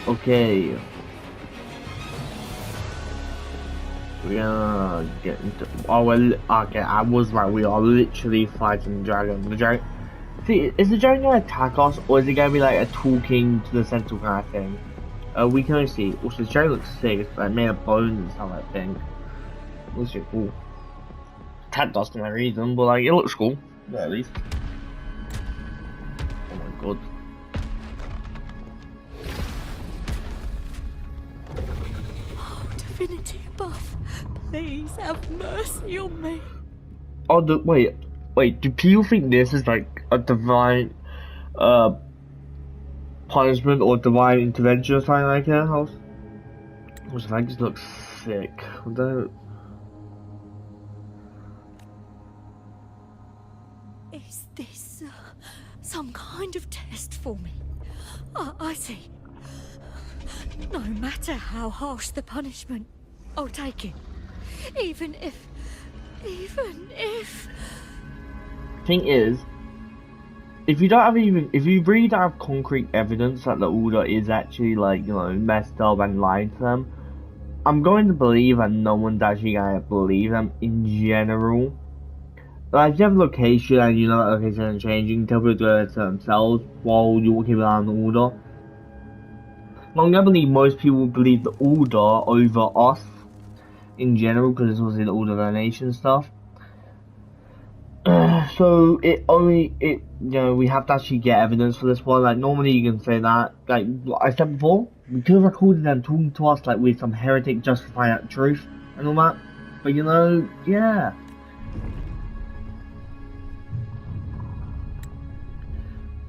Okay. We are getting to. Oh well. Okay, I was right. We are literally fighting the dragon. The dragon. See, is the dragon gonna attack us, or is it gonna be like a talking to the central kind of thing? We can only see. Also, the dragon looks sick. It's like made of bones and stuff. I think. Looks really cool. Attack dust for no reason, but like it looks cool. Yeah, at least. Oh my god. Oh, divinity above, please have mercy on me. Oh, wait. Do people think this is like a divine, punishment or divine intervention or something like that? Which I just looks sick. Although, Is this some kind of test for me? I see. No matter how harsh the punishment, I'll take it. Even if... thing is, if you really don't have concrete evidence that the order is actually like, you know, messed up and lying to them, I'm going to believe that no one's actually gonna believe them in general. Like, if you have a location and you know that location is changing, tell people to do it to themselves while you're keeping an eye on the order. I'm gonna believe most people believe the order over us in general, because it's obviously the order of the nation stuff. So you know, we have to actually get evidence for this one. Like, normally you can say that, like I said before, we could have recorded them talking to us like with some heretic justifying that truth and all that. But you know, yeah.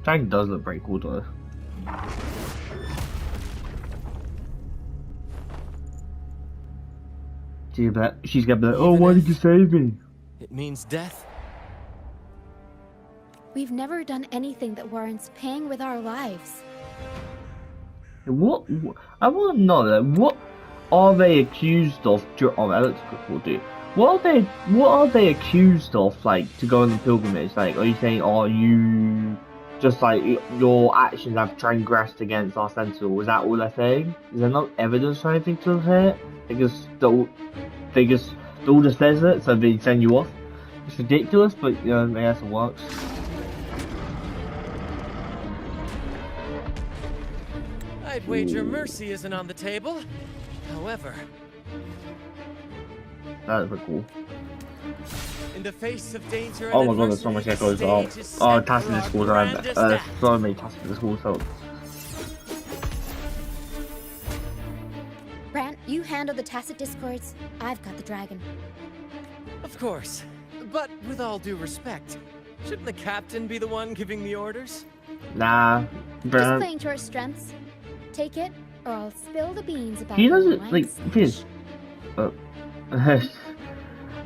Dragon does look pretty cool though. She's gonna be like, oh, why did you save me? It means death. We've never done anything that warrants paying with our lives. What? I want to know that. What are they accused of? Oh, that looks pretty cool, dude. What are they accused of? Like, to go on the pilgrimage? Like, are you saying, oh, you just like your actions have transgressed against our sentinel? Is that all they're saying? Is there no evidence or anything to say it? The order says it, so they send you off. It's ridiculous, but you know, I guess it works. I'd wager mercy isn't on the table. However, That's pretty cool. in the face of danger, Oh my god, there's so much echoes. Oh, Tacitus schools around. So many Tacitus schools. So. Brant, you handle the tacit discords. I've got the dragon. Of course. But with all due respect, shouldn't the captain be the one giving the orders? Nah, Just Brant. playing to our strengths. Take it, or I'll spill the beans about He your doesn't like likes. this.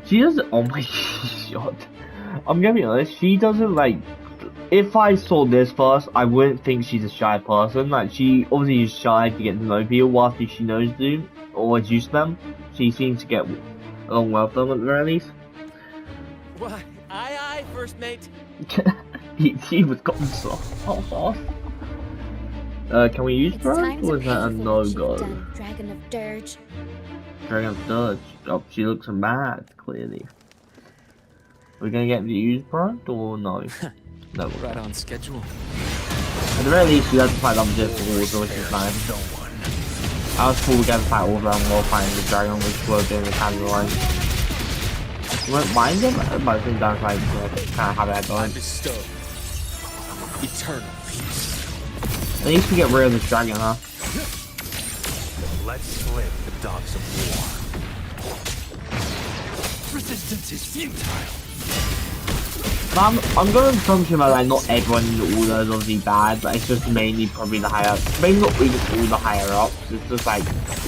She doesn't. Oh my god. I'm gonna be honest. She doesn't like. If I saw this first, I wouldn't think she's a shy person. Like, she obviously is shy to get to know people. Whilst she knows them or is used to them, she seems to get along well with them at the very least. Why, aye, first mate. He was gotten so fast. Can we use It's Dirge, time or to is that a pay for what you've no-go? done, Dragon of Dirge. Dragon of Dirge. Oh, she looks mad, clearly. Are we gonna get the use product or no? No. Right on schedule. At the very least, we have to fight them just for water, which is nice. I was cool we got to fight all of them while fighting the dragon, which was doing the casual line. You won't mind them, but I think that's like kind of how that going. Bestow eternal peace. At least we get rid of this dragon, huh? Let's slay the dogs of war. Resistance is futile. I'm going to assumption that like not everyone in the order is obviously bad, but it's just mainly probably the higher, maybe not even all the higher ups, it's just like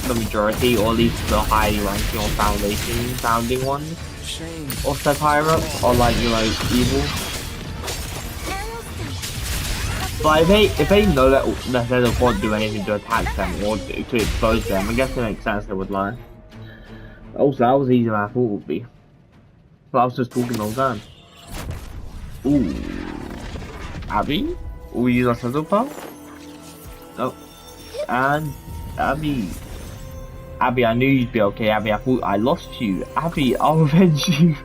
the majority, or at least the highly ranking or founding ones Shame. of said higher ups are like, you know, evil. But if they know that they don't want to do anything to attack them or to expose them, I guess it makes sense they would lie. Also, that was easier than I thought it would be. But I was just talking the whole time. Ooh. Abby? We use our sentinel power? No. And Abby, Abby, I knew you'd be okay. Abby, I thought I lost you. Abby, I'll avenge you.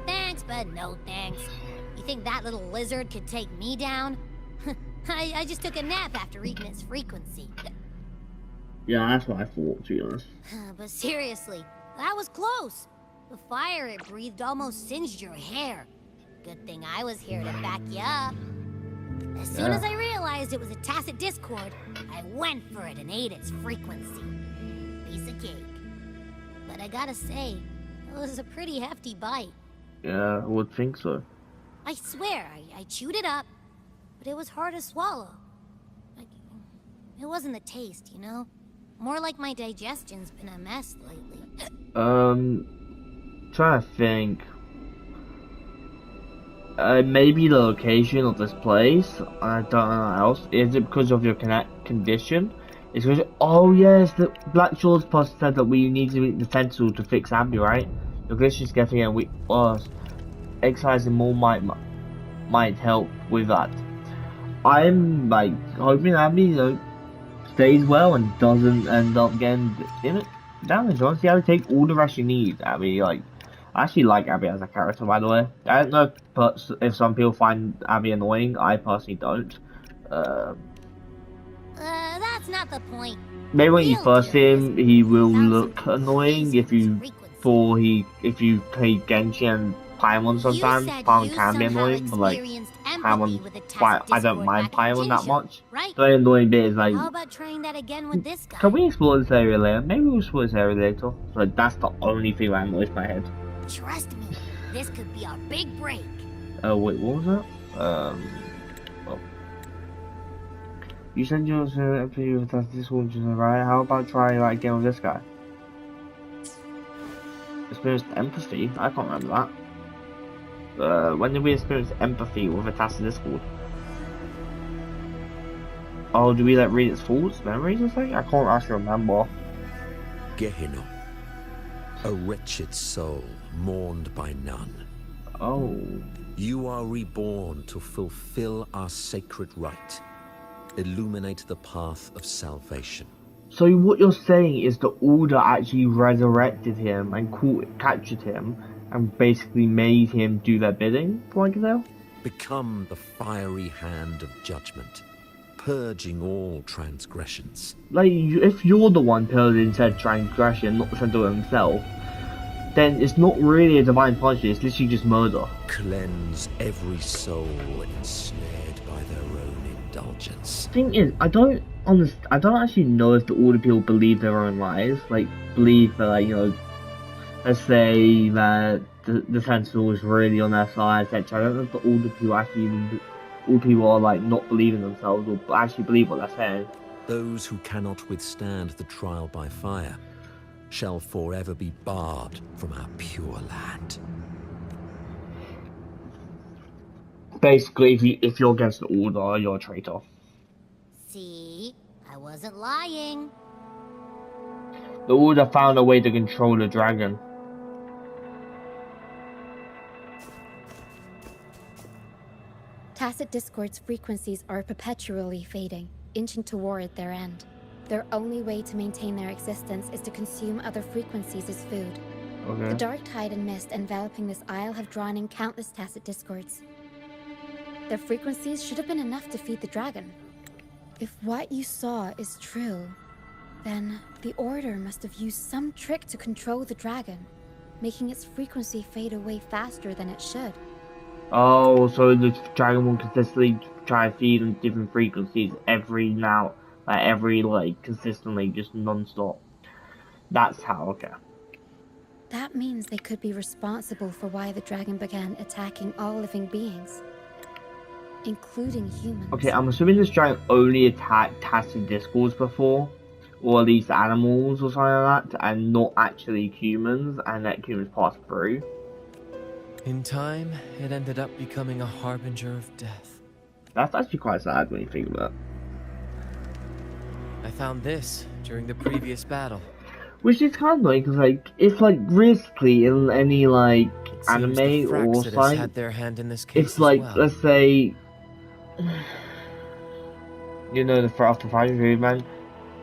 Thanks, but no thanks. You think that little lizard could take me down? I just took a nap after eating its frequency. Yeah, that's what I thought, to be honest. But seriously, that was close. The fire it breathed almost singed your hair. Good thing I was here to back you up. As soon as I realized it was a tacit discord, I went for it and ate its frequency. Piece of cake. But I gotta say, it was a pretty hefty bite. Yeah, I would think so. I swear, I chewed it up, but it was hard to swallow. Like, it wasn't the taste, you know? More like my digestion's been a mess lately. Trying to think. Maybe the location of this place. I don't know what else. Is it because of your condition? It's because, oh yes, the Black Shores Plus said that we need to eat the tentacle to fix Abby, right? Your condition's getting and we exercising more might help with that. I'm like hoping Abby, you know, stays well and doesn't end up getting damaged. Honestly, I would take all the rest you need. Abby, like, I actually like Abby as a character, by the way. I don't know if some people find Abby annoying. I personally don't. That's not the point. Maybe when you Real first see him, he will Thousand look annoying if you play Genshin and Paimon sometimes. Paimon can be annoying, but like Paimon's quite, I don't mind Paimon that much. Right? The only annoying bit is like, How about trying that again with this guy? can we explore this area later? Maybe we'll explore this area later. Like, that's the only thing that annoys my head. Trust me, this could be our big break. Oh wait, what was that? Well. You said you was empathy with this one, right? How about trying that again with this guy? Experienced empathy? I can't remember that. When did we experience empathy with a tacit discord? Oh, do we like read its thoughts, memories or something? I can't actually remember. Gehenna, a wretched soul mourned by none. Oh. You are reborn to fulfill our sacred rite. Illuminate the path of salvation. So what you're saying is the Order actually resurrected him and captured him and basically made him do their bidding, from what I can tell? Become the fiery hand of judgment, purging all transgressions. Like, if you're the one purging said transgression, not the Centaur himself, then it's not really a divine punishment, it's literally just murder. Cleanse every soul ensnared by their own indulgence. Thing is, I don't actually know if the Order people believe their own lies. Like, believe that, like, you know, let's say that the Centaur is really on their side, etc. I don't know if the Order people all people are like not believing themselves or actually believe what they're saying. Those who cannot withstand the trial by fire shall forever be barred from our pure land. Basically, if you're against the Order, you're a traitor. See? I wasn't lying. The Order found a way to control the dragon. Tacit Discord's frequencies are perpetually fading, inching toward their end. Their only way to maintain their existence is to consume other frequencies as food. Okay. The dark tide and mist enveloping this isle have drawn in countless Tacit Discords. Their frequencies should have been enough to feed the dragon. If what you saw is true, then the Order must have used some trick to control the dragon, making its frequency fade away faster than it should. Oh, so the dragon will consistently try to feed on different frequencies consistently, just non-stop. That's how, okay. That means they could be responsible for why the dragon began attacking all living beings, including humans. Okay, I'm assuming this dragon only attacked Tacit Discords before, or at least animals or something like that, and not actually humans, and let humans pass through. In time, it ended up becoming a harbinger of death. That's actually quite sad when you think about it. I found this during the previous battle. Which is kind of annoying, because, like, it's, like, realistically, in any, like, It seems the anime or Fraxidus something, had their hand in this case it's like, as well. let's say, you know, the After Fighting Food Man,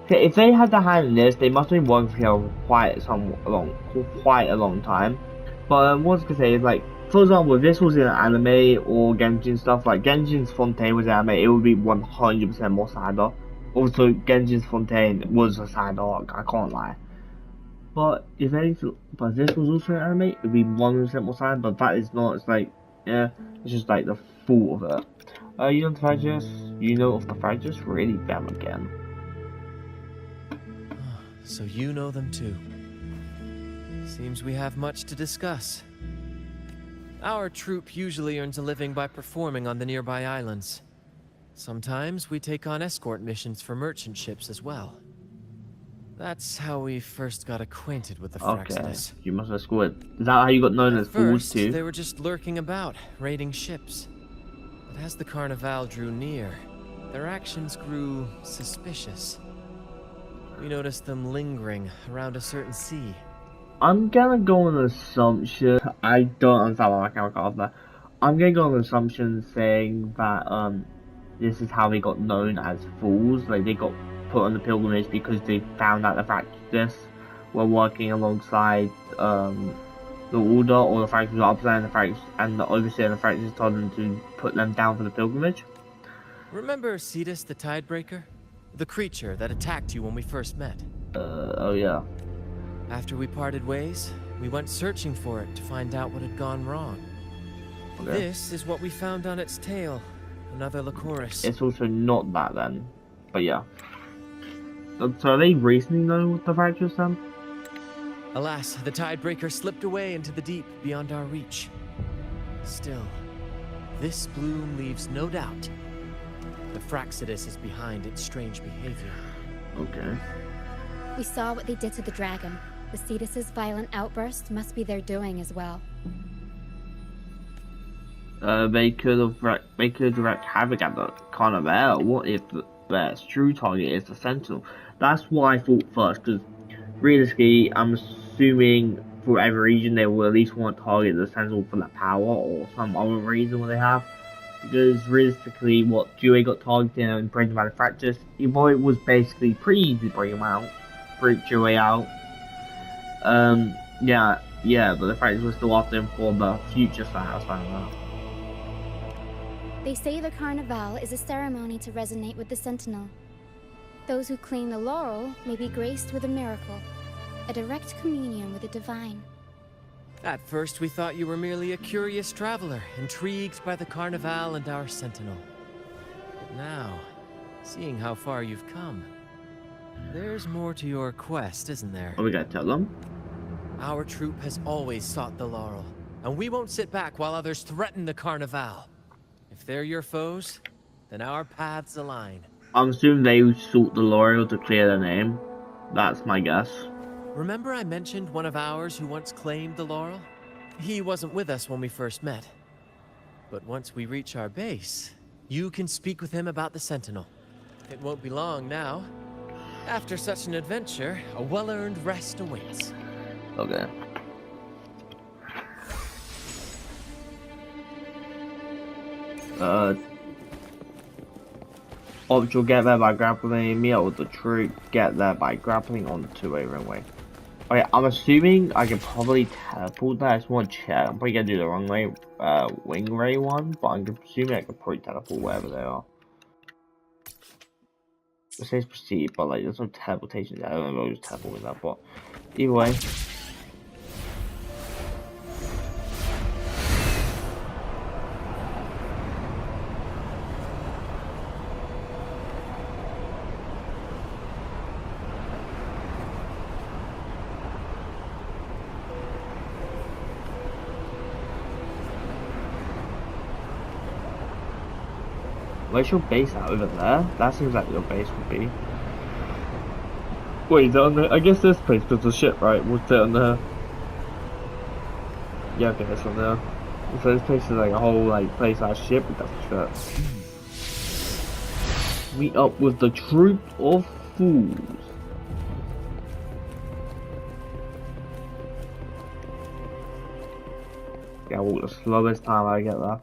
Okay, if they had the hand in this, they must have been working for quite a long time. But what I was gonna say is like, for example, if this was in an anime or Genshin stuff, like Genshin's Fontaine was an anime, it would be 100% more sadder. Also, Genshin's Fontaine was a sad arc, I can't lie. But if this was also an anime, it would be 100% more sad. But that is not. It's like, yeah, it's just like the thought of it. You know the Fragis? You know of the Fragis? Really, them again. So you know them too. Seems we have much to discuss. Our troupe usually earns a living by performing on the nearby islands. Sometimes we take on escort missions for merchant ships as well. That's how we first got acquainted with the Fraxidus. Okay, you must have scored. Is that how you got known as Fools too? They were just lurking about, raiding ships. But as the Carnival drew near, their actions grew suspicious. We noticed them lingering around a certain sea. I'm gonna go on an assumption. I don't understand why I can't recall that. I'm gonna go on an assumption saying that this is how they got known as fools. Like they got put on the pilgrimage because they found out the Fractus were working alongside the Order, or the Fractus were upside the Fractus, and the overseer of the Fractus told them to put them down for the pilgrimage. Remember Cetus the Tidebreaker? The creature that attacked you when we first met? Oh yeah. After we parted ways, we went searching for it to find out what had gone wrong. Okay. This is what we found on its tail. Another Lycoris. It's also not that then. But yeah. So are they recently known with the Fractus then? Alas, the Tidebreaker slipped away into the deep beyond our reach. Still, this bloom leaves no doubt. The Fraxidus is behind its strange behavior. Okay. We saw what they did to the dragon. The Cetus's violent outburst must be their doing as well. They could have wreaked havoc at the Carnival. What if their true target is the Sentinel? That's what I thought first, because realistically, I'm assuming for every region they will at least want to target the Sentinel for that power or some other reason what they have. Because realistically, what Dewey got targeted and bring him out of Fractus, although it was basically pretty easy to bring him out, freak Dewey out. Yeah, but the Fractus was still after him for the future House. I don't know. They say the Carnival is a ceremony to resonate with the Sentinel. Those who claim the laurel may be graced with a miracle, a direct communion with the divine. At first, we thought you were merely a curious traveler, intrigued by the Carnival and our Sentinel. But now, seeing how far you've come, there's more to your quest, isn't there? Oh, we gotta tell them? Our troupe has always sought the laurel, and we won't sit back while others threaten the Carnival. If they're your foes, then our paths align. I'm assuming they sought the laurel to clear their name. That's my guess. Remember I mentioned one of ours who once claimed the laurel? He wasn't with us when we first met. But once we reach our base, you can speak with him about the Sentinel. It won't be long now. After such an adventure, a well-earned rest awaits. Okay. Optional get there by grappling me, or the troop get there by grappling on the two-way runway. Okay, I'm assuming I can probably teleport that. I just want to check. I'm probably gonna do the wrong way, wing ray one, but I'm assuming I can probably teleport wherever they are. It says proceed, but like there's no teleportation there. I don't know if I'll just teleport with that, but either way. Where's your base at? Over there? That seems like your base would be. Wait, is it on the... I guess this place, because the ship, right? Was it on the... Yeah, okay, that's on there. So this place is like a whole, like, place-ass ship, but that's shit. Meet up with the troop of fools. Yeah, I walk the slowest time I get there.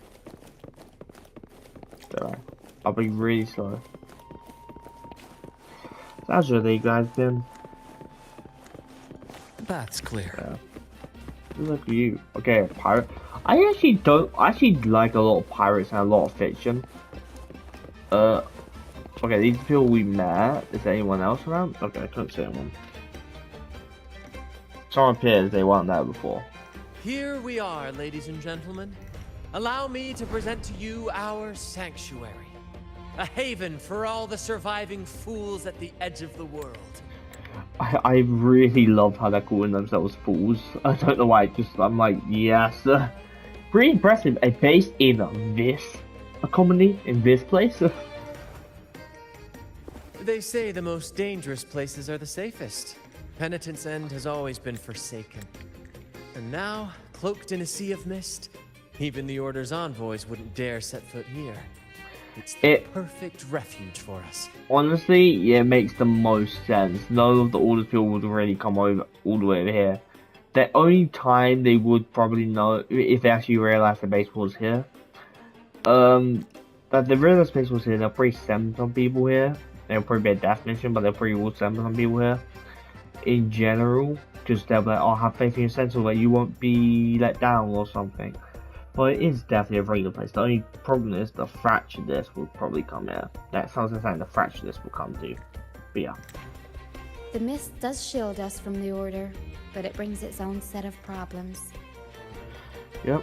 There. I'll be really slow. How's your day, guys, been? The path's clear. Look at you. Okay, pirate. I actually like a lot of pirates and a lot of fiction. Okay, these people we met. Is there anyone else around? Okay, I couldn't see anyone. Someone appears they weren't there before. Here we are, ladies and gentlemen. Allow me to present to you our sanctuary. A haven for all the surviving fools at the edge of the world. I really love how they're calling themselves fools. I don't know why, I'm like, yes. Pretty impressive. A base in this comedy, in this place. They say the most dangerous places are the safest. Penitent's End has always been forsaken. And now, cloaked in a sea of mist, even the Order's envoys wouldn't dare set foot here. It's the perfect refuge for us. Honestly, yeah, it makes the most sense. None of the Order's people would really come over all the way over here. The only time they would probably know if they actually realized the base was here. That the realized base was here, they'll probably send some people here. There'll probably be a death mission, but they'll probably will send some people here. In general, just they'll be like, oh, have faith in your sentinel that you won't be let down or something. But it is definitely a very good place. The only problem is the fractured disc will probably come here. That sounds like the fractured disc will come to. But yeah. The mist does shield us from the Order, but it brings its own set of problems. Yep.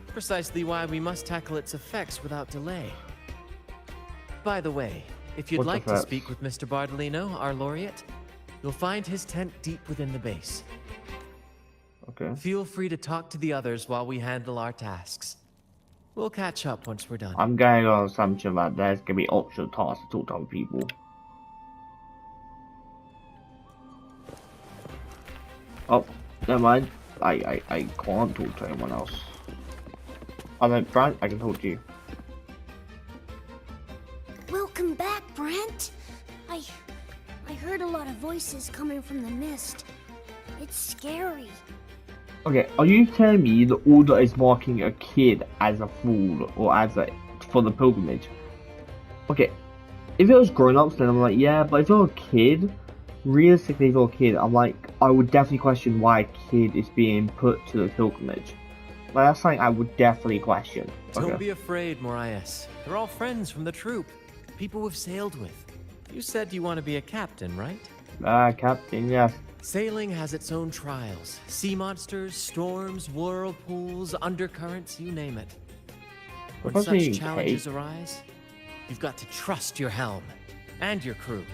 Precisely why we must tackle its effects without delay. By the way, if you'd like to speak with Mr. Bardolino, our laureate, you'll find his tent deep within the base. Okay. Feel free to talk to the others while we handle our tasks. We'll catch up once we're done. I'm going on assumption that there's gonna be optional tasks to talk to other people. Oh, never mind. I can't talk to anyone else. I mean, Brent, I can talk to you. Welcome back, Brent. I heard a lot of voices coming from the mist. It's scary. Okay, are you telling me the Order is marking a kid as a fool or as a for the pilgrimage? Okay, if it was grown-ups, then I'm like, yeah, but if you're a kid, realistically, if you're a kid, I'm like, I would definitely question why a kid is being put to the pilgrimage. Like, that's something I would definitely question. Don't be afraid, Morias. They're all friends from the troop. People we've sailed with. You said you want to be a captain, right? Captain, yes. Sailing has its own trials. Sea monsters, storms, whirlpools, undercurrents, you name it. When such challenges arise, you've got to trust your helm and your crew.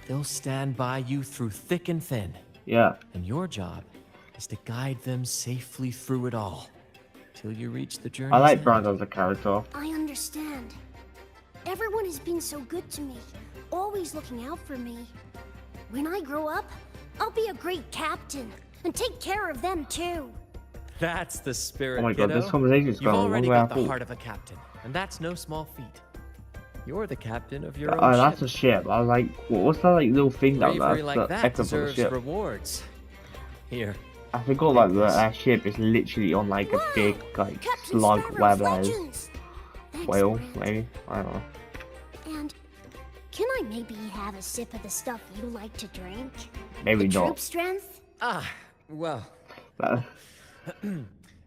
They'll stand by you through thick and thin. Yeah. And your job is to guide them safely through it all, till you reach the journey. I like Brand as a character. I understand. Everyone has been so good to me, always looking out for me. When I grow up, I'll be a great captain and take care of them too. That's the spirit, oh my god, kiddo. this conversation is You've going already long got way the heart of a captain, and that's no small feat. You're the captain of your own Oh, ship. that's a ship. I was like, what's that like little thing down there? Bravery like the that echo of the deserves ship. rewards. Here. I forgot like that ship is literally on like a big like Captain slug Sparrow's where there's legends. Thanks, whale, Brent. maybe? I don't know. And can I maybe have a sip of the stuff you like to drink? Maybe the not. troop strength? Ah, well. But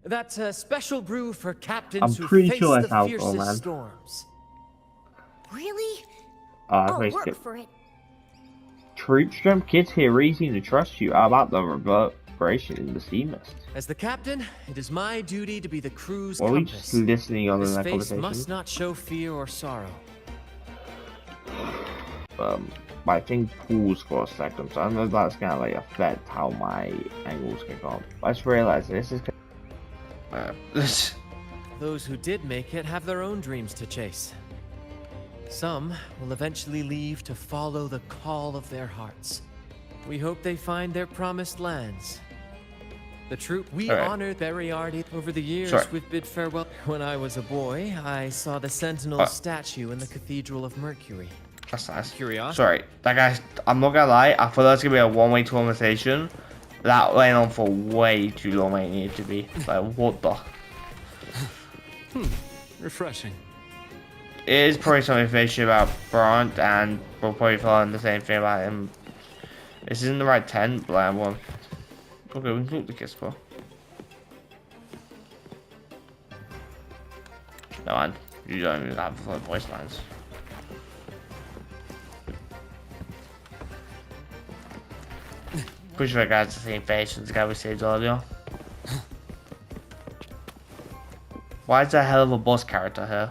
That's a special brew for captains I'm who pretty face sure the that's alcohol, fiercest man. storms. Really? that's I'll very work skip. for it. Troop strength kids here easy to trust you. How about the reverberation in the sea mist? As the captain, it is my duty to be the crew's Or are we compass. just listening on This that face conversation? must not show fear or sorrow. I think pause for a second, so I don't know if that's gonna like affect how my angles can go. I just realized this is Those who did make it have their own dreams to chase. Some will eventually leave to follow the call of their hearts. We hope they find their promised lands. The troop we honored Beriardi over the years. We've bid farewell. When I was a boy, I saw the Sentinel statue in the Cathedral of Mercury. That's nice. Curiosity. Sorry, that guy. I'm not gonna lie. I thought that was gonna be a one-way conversation. That went on for way too long. It needed to be. Like, what the? Refreshing. it is probably something fishy about Brant, and we'll probably find the same thing about him. This isn't the right tent, but I want. Okay, we can talk to Kisper. No, man, you don't even have voice lines. Pretty sure the guy's the same face as the guy we saved earlier. Why is there a hell of a boss character here?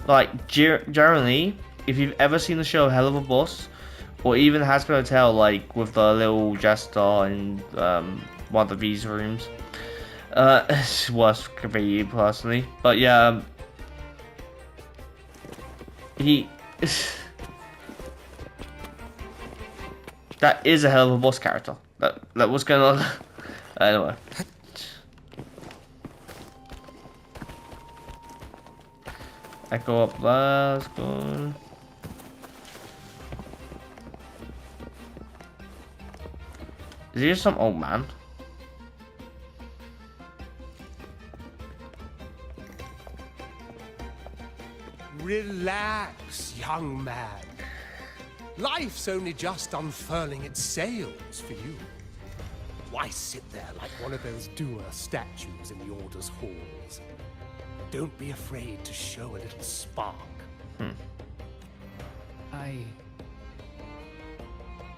Like, generally, if you've ever seen the show Hell of a Boss, or even Hazbin Hotel, like with the little jester in one of the V's rooms, it's worse for you personally. But yeah, he that is a hell of a boss character. That what's going on? Anyway. I go up there, let's go. Is he just some old man? Relax, young man. Life's only just unfurling its sails for you. Why sit there like one of those doer statues in the Order's halls? Don't be afraid to show a little spark.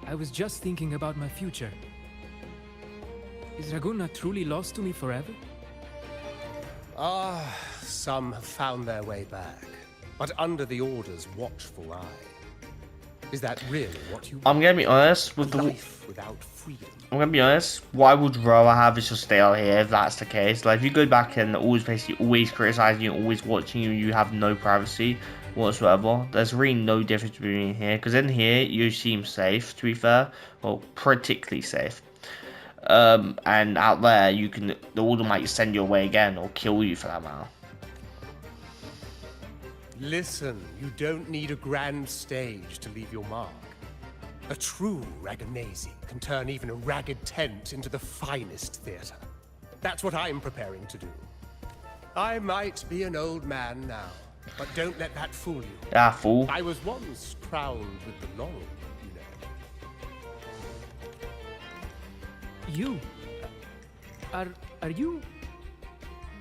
I was just thinking about my future. Is Raguna truly lost to me forever? Ah, some have found their way back, but under the Order's watchful eye. Is that really what you want? I'm gonna be honest with the life without freedom. I'm gonna be honest. What I would rather have is just stay out here if that's the case. Like if you go back and always criticizing you, always watching you, you have no privacy whatsoever. There's really no difference between here, because in here you seem safe. To be fair, well, particularly safe. And out there the Order might send you away again or kill you for that matter. Listen, you don't need a grand stage to leave your mark. A true Raganese can turn even a ragged tent into the finest theater. That's what I'm preparing to do. I might be an old man now, but don't let that fool you. Yeah, fool. I was once crowned with the laurel, you know. You? Are you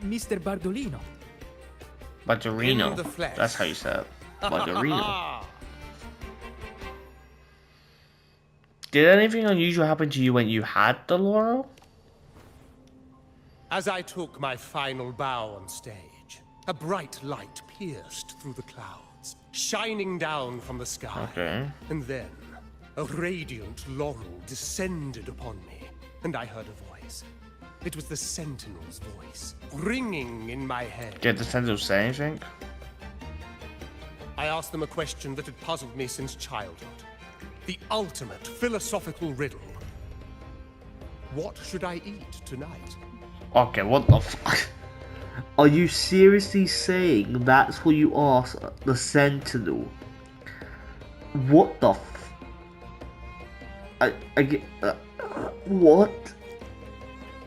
Mr. Bardolino? Bardolino. In the flesh. That's how you say it. Bardolino. Did anything unusual happen to you when you had the laurel? As I took my final bow on stage, a bright light pierced through the clouds, shining down from the sky. Okay. And then, a radiant laurel descended upon me, and I heard a voice. It was the Sentinel's voice, ringing in my head. Did the Sentinel say anything? I asked them a question that had puzzled me since childhood. The ultimate philosophical riddle. What should I eat tonight? Okay, what the fuck? Are you seriously saying that's what you asked the Sentinel? What the I get... what?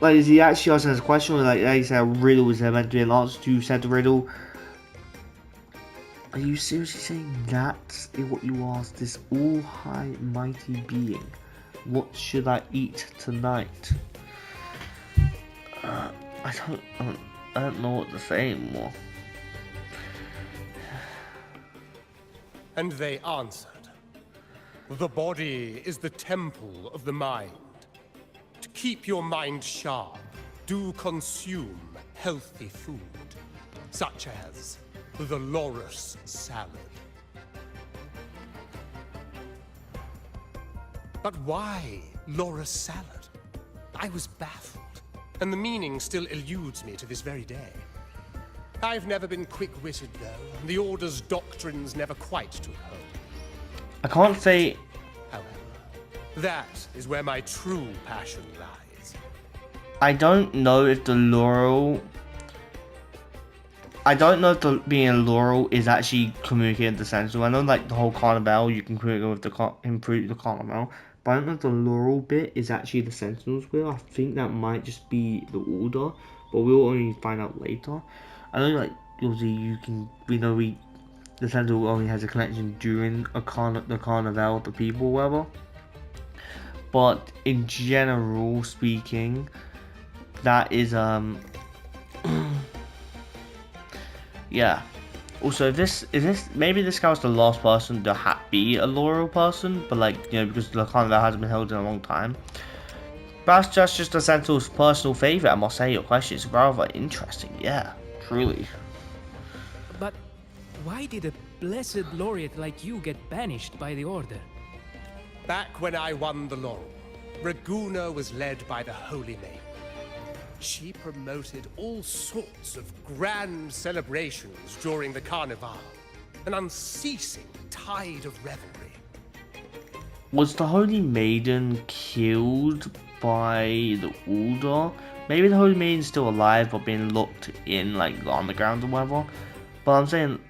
Like, is he actually asking this question? Like he said, a riddle is meant to be an answer to said the riddle. Are you seriously saying that's what you asked this all-high mighty being? What should I eat tonight? I don't know what to say anymore. And they answered. The body is the temple of the mind. To keep your mind sharp, do consume healthy food, such as the Loris salad. But why Loris salad? I was baffled, and the meaning still eludes me to this very day. I've never been quick-witted, though. The Order's doctrines never quite took hold. I can't say... However, that is where my true passion lies. I don't know if the laurel... I don't know if being a laurel is actually communicating with the Sentinel. I know like the whole Carnival, you can communicate with the Carnival. But I don't know if the laurel bit is actually the Sentinel's will. I think that might just be the Order. But we'll only find out later. I know like, obviously we know the Sentinel only has a connection during the Carnival of the people, whatever. But in general speaking, that is yeah. Also, maybe this guy was the last person to be a loyal person, but like, you know, because the Carnival hasn't been held in a long time. But that's just the Sentinel's personal favourite, I must say. Your question is rather interesting, yeah, truly. But why did a blessed laureate like you get banished by the Order? Back when I won the laurel, Raguna was led by the Holy Maiden. She promoted all sorts of grand celebrations during the Carnival, an unceasing tide of revelry. Was the Holy Maiden killed by the Order? Maybe the Holy Maiden's still alive but being locked in like the underground or whatever. But I'm saying,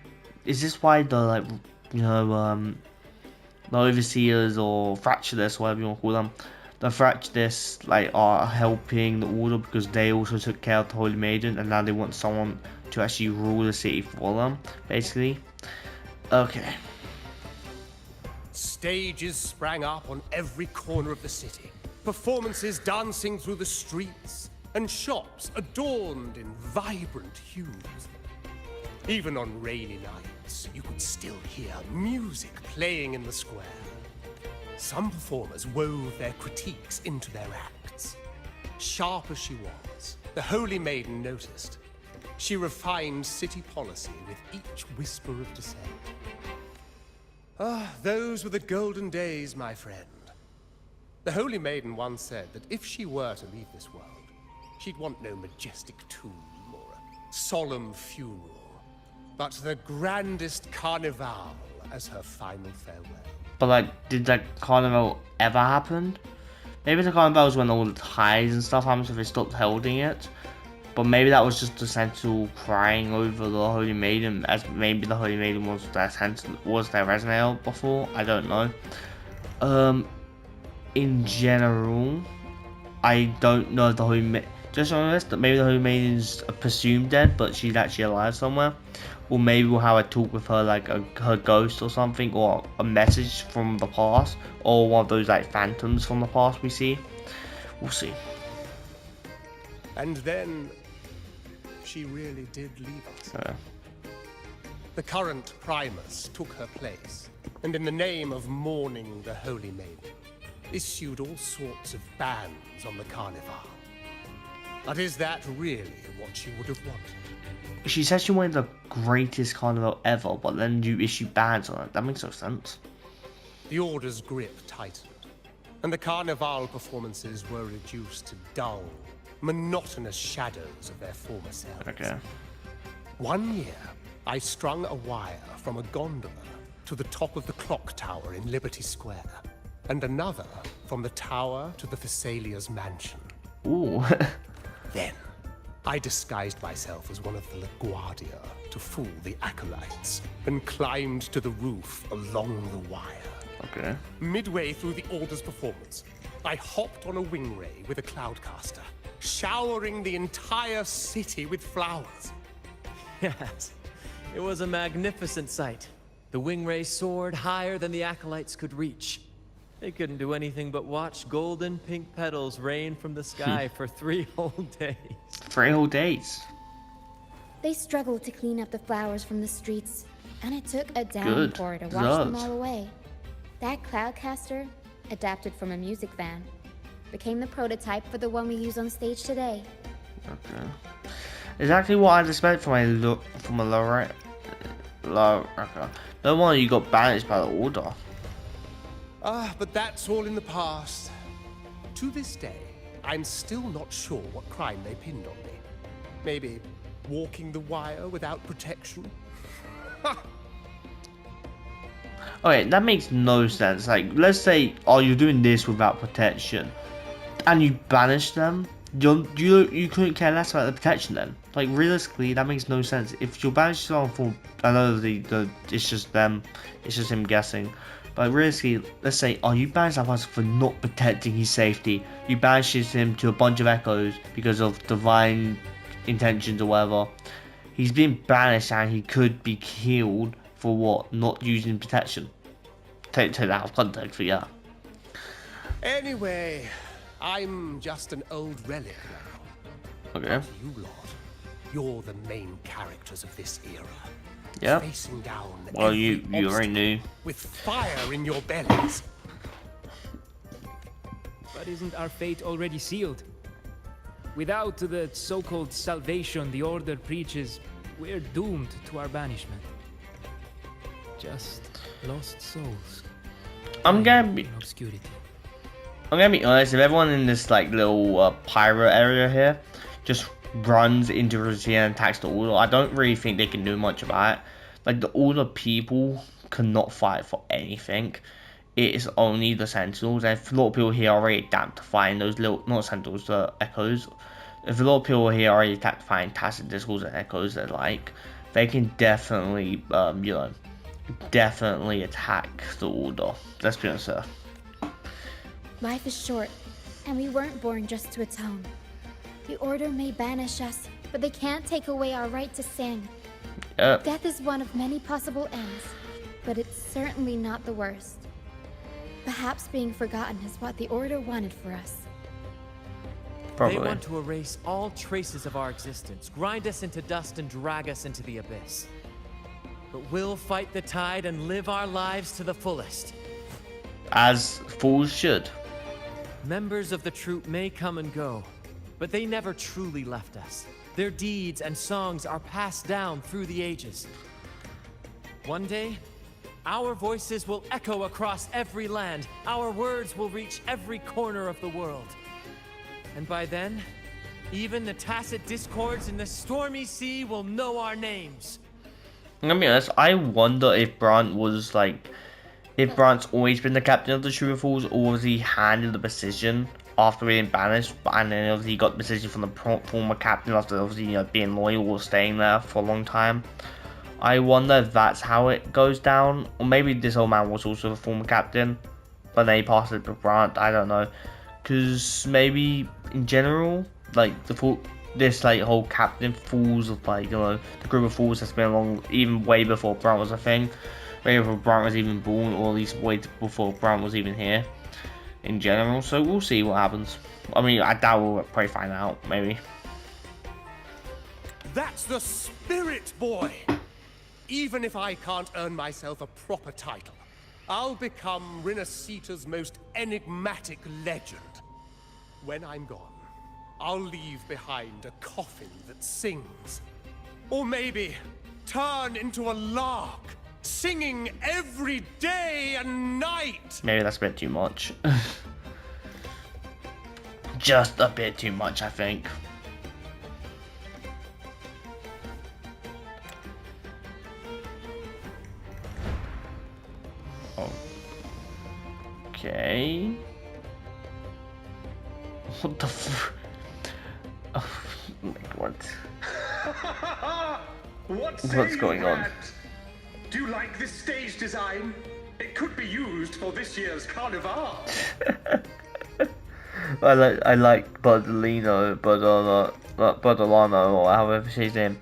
is this why the like, you know, the overseers or fracturists, whatever you want to call them, the fracturists like are helping the Order because they also took care of the Holy Maiden and now they want someone to actually rule the city for them, basically. Okay. Stages sprang up on every corner of the city, performances dancing through the streets, and shops adorned in vibrant hues. Even on rainy nights, you could still hear music playing in the square. Some performers wove their critiques into their acts. Sharp as she was, the Holy Maiden noticed. She refined city policy with each whisper of dissent. Ah, those were the golden days, my friend. The Holy Maiden once said that if she were to leave this world, she'd want no majestic tomb or a solemn funeral, but the grandest carnival as her final farewell. But like, did that carnival ever happen? Maybe the carnival was when all the ties and stuff happened, so they stopped holding it. But maybe that was just the Sentinel crying over the Holy Maiden, as maybe the Holy Maiden was their Sentinel, was their resonator before. I don't know. In general, I don't know if the Holy Maiden. Just honest, that maybe the Holy Maiden's presumed dead, but she's actually alive somewhere. Or maybe we'll have a talk with her, like her ghost or something, or a message from the past, or one of those like phantoms from the past we see. We'll see. And then she really did leave us. The current Primus took her place, and in the name of mourning the Holy Maiden, issued all sorts of bans on the Carnival. But is that really what she would have wanted? She said she wanted the greatest carnival ever, but then you issue bans on it. That makes no sense. The Order's grip tightened, and the Carnival performances were reduced to dull, monotonous shadows of their former selves. Okay. One year, I strung a wire from a gondola to the top of the clock tower in Liberty Square, and another from the tower to the Thessalia's mansion. Ooh. Then, I disguised myself as one of the LaGuardia to fool the acolytes, and climbed to the roof along the wire. Okay. Midway through the Order's performance, I hopped on a wing ray with a cloudcaster, showering the entire city with flowers. Yes, it was a magnificent sight. The wingray soared higher than the acolytes could reach. They couldn't do anything but watch golden pink petals rain from the sky for 3 whole days. 3 whole days. They struggled to clean up the flowers from the streets, and it took a downpour to wash them all away. That cloudcaster, adapted from a music van, became the prototype for the one we use on stage today. Okay. Exactly what I'd expect from a Lorette. Okay. No wonder you got banished by the Order. Ah, but that's all in the past. To this day, I'm still not sure what crime they pinned on me. Maybe walking the wire without protection? Okay, that makes no sense. Like, let's say, oh, you're doing this without protection, and you banish them. You couldn't care less about the protection then. Like, realistically, that makes no sense. If you banish someone for, I know it's just them, it's just him guessing. But realistically, let's say, oh, you banish that person for not protecting his safety. You banishes him to a bunch of echoes because of divine intentions or whatever. He's been banished and he could be killed For what? Not using protection. Take that out of context, but yeah. Anyway, I'm just an old relic now. Okay. You lot, you're the main characters of this era. Yeah. Facing down Well, every you already obstacle knew. with fire in your bellies. But isn't our fate already sealed? Without the so-called salvation the Order preaches, we're doomed to our banishment. Just lost souls. I'm gonna be in obscurity. honest. If everyone in this like little pirate area here just runs into Russia and attacks the Order, I don't really think they can do much about it. Like the Order people cannot fight for anything. It is only the Sentinels, and if a lot of people here are already adapted to fighting those little, not Sentinels, the Echoes. If a lot of people here are already adapted to fighting Tacit Discords and Echoes, they're like, they can definitely, you know, definitely attack the Order. Let's be honest, sir. Life is short, and we weren't born just to atone. The Order may banish us, but they can't take away our right to sing. Death is one of many possible ends, but it's certainly not the worst. Perhaps being forgotten is what the Order wanted for us. Probably. They want to erase all traces of our existence, grind us into dust and drag us into the abyss. But we'll fight the tide and live our lives to the fullest. As fools should. Members of the troop may come and go, but they never truly left us. Their deeds and songs are passed down through the ages. One day, our voices will echo across every land. Our words will reach every corner of the world. And by then, even the Tacit Discords in the stormy sea will know our names. I'm gonna be honest, I wonder if Brant was like, if Brant's always been the captain of the True Fools, or was he handed the position after being banished, and then obviously he got the position from the former captain after obviously, you know, being loyal or staying there for a long time. I wonder if that's how it goes down, or maybe this old man was also the former captain, but then he passed it to Brant. I don't know, because maybe in general, like this like whole captain fools of like, you know, the group of fools has been along even way before Brant was a thing, way before Brant was even born, or at least way before Brant was even here. In general, so we'll see what happens. I mean, I doubt we'll probably find out. Maybe. That's the spirit, boy! Even if I can't earn myself a proper title, I'll become Rinasita's most enigmatic legend. When I'm gone, I'll leave behind a coffin that sings. Or maybe turn into a lark, singing every day and night! Maybe that's a bit too much. Just a bit too much, I think. Okay. What the f... Oh my god. What's going on? Do you like this stage design? It could be used for this year's Carnival. I like Budolino, Budolano, or however she's name.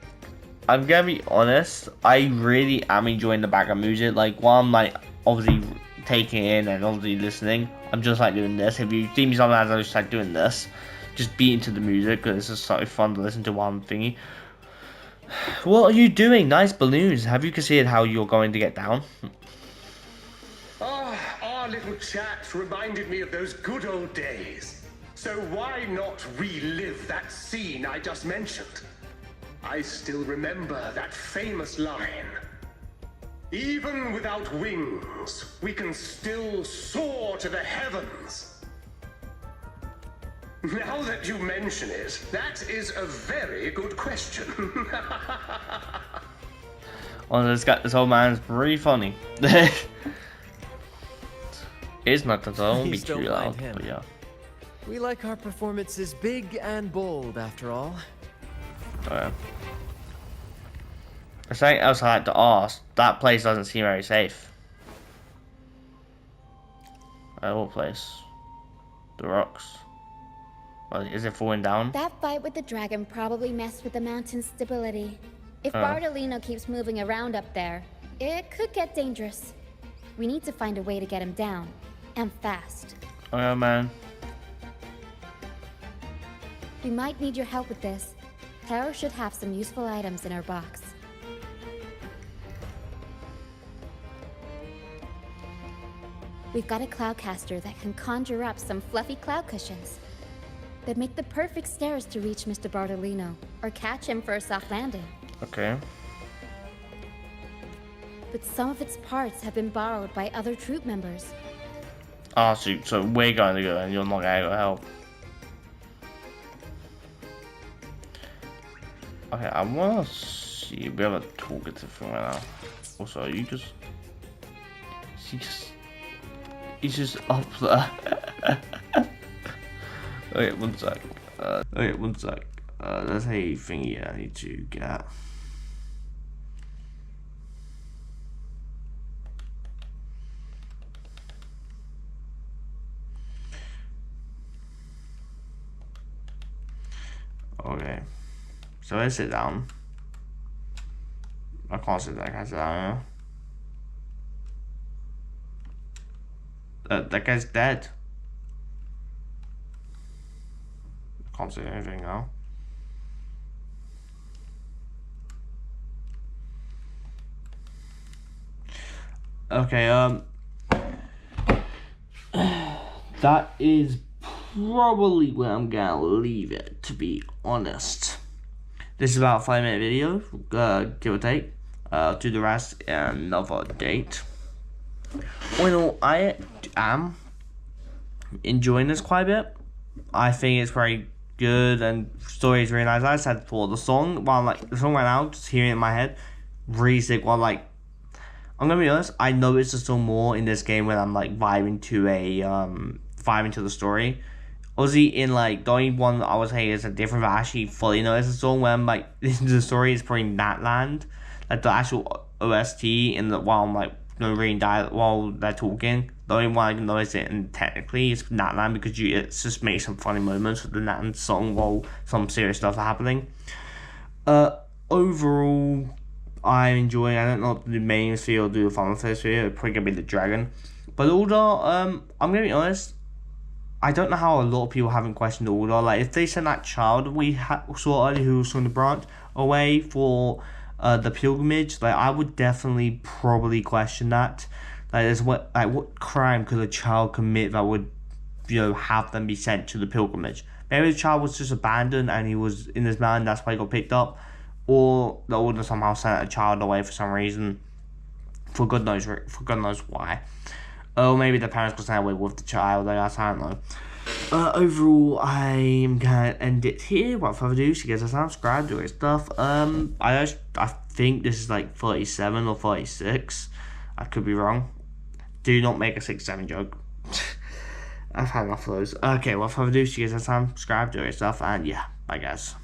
I'm gonna be honest, I really am enjoying the background music. Like while I'm like obviously taking in and obviously listening, I'm just like doing this. If you see me sometimes, I just like doing this, just beating to the music because it's just so fun to listen to while I'm thingy. What are you doing? Nice balloons. Have you considered how you're going to get down? Our little chat reminded me of those good old days. So why not relive that scene I just mentioned? I still remember that famous line. Even without wings, we can still soar to the heavens. Now that you mention it, that is a very good question. Oh, this old man's pretty funny. It's not at all be Please too don't loud, mind him. but yeah. We like our performances big and bold, after all. There's something else I like to ask. That place doesn't seem very safe. What place? The rocks. Well, is it falling down? That fight with the dragon probably messed with the mountain's stability. If Bartolino keeps moving around up there, it could get dangerous. We need to find a way to get him down, and fast. Okay, man. We might need your help with this. Taro should have some useful items in her box. We've got a cloudcaster that can conjure up some fluffy cloud cushions. They'd make the perfect stairs to reach Mr. Bartolino, or catch him for a soft landing. Okay. But some of its parts have been borrowed by other troop members. Ah, so we're going to go and you're not going to go help. Okay, I want to see. We have a talkative thing right now. Also, you just. He's just up there. Okay, one sec. There's a thingy I need to get. Okay. So I sit down. I can't sit down. Can I sit down? That guy's dead. I can't say anything now. Okay, that is probably where I'm gonna leave it, to be honest. This is about a 5-minute video, give or take. I'll do the rest in another date. All in all, I am enjoying this quite a bit. I think it's very good and story is really nice. As I said before, the song, the song right now, just hearing it in my head, really sick. While I'm gonna be honest, I noticed the song more in this game when I'm like vibing to the story. Obviously, in like the only one that I would say is a different, but I actually fully noticed the song when I'm like listening to the story is probably Natland, like the actual OST in the while I'm like reading dialogue while they're talking. The only one I can notice it and technically is Natland because it just makes some funny moments with the Natland song while some serious stuff are happening. Overall, I'm enjoying. I don't know if the main video or do the final first video. It's probably gonna be the dragon. But order, I'm gonna be honest. I don't know how a lot of people haven't questioned the order. Like if they sent that child we saw earlier who was from the branch away for the pilgrimage, like I would definitely probably question that. Like what crime could a child commit that would, have them be sent to the pilgrimage? Maybe the child was just abandoned and he was in this mountain, that's why he got picked up. Or the order somehow sent a child away for some reason. For God knows why. Or maybe the parents got sent away with the child, I don't know. Overall, I'm gonna end it here. Without further ado, so you guys subscribe, do great stuff. I think this is like 37 or 36. I could be wrong. Do not make a 6-7 joke. I've had enough of those. Okay, without further ado, so you guys subscribe, do great stuff, and yeah, bye guys.